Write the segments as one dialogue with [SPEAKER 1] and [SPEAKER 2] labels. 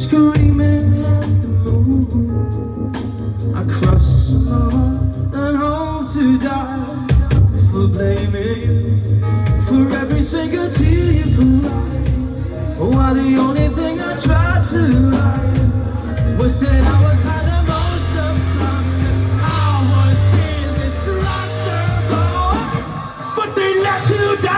[SPEAKER 1] screaming at the moon. I crush my heart and hope to die for blaming you for every single tear you cry. Why the only thing I tried to hide was that I was high the most of time. I was indestructible, but they let you die.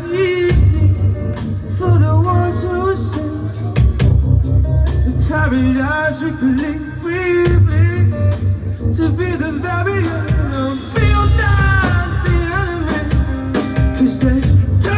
[SPEAKER 1] Easy for the ones who sense the paradise we believe briefly to be the very end. Feel that's the enemy, 'cause they turn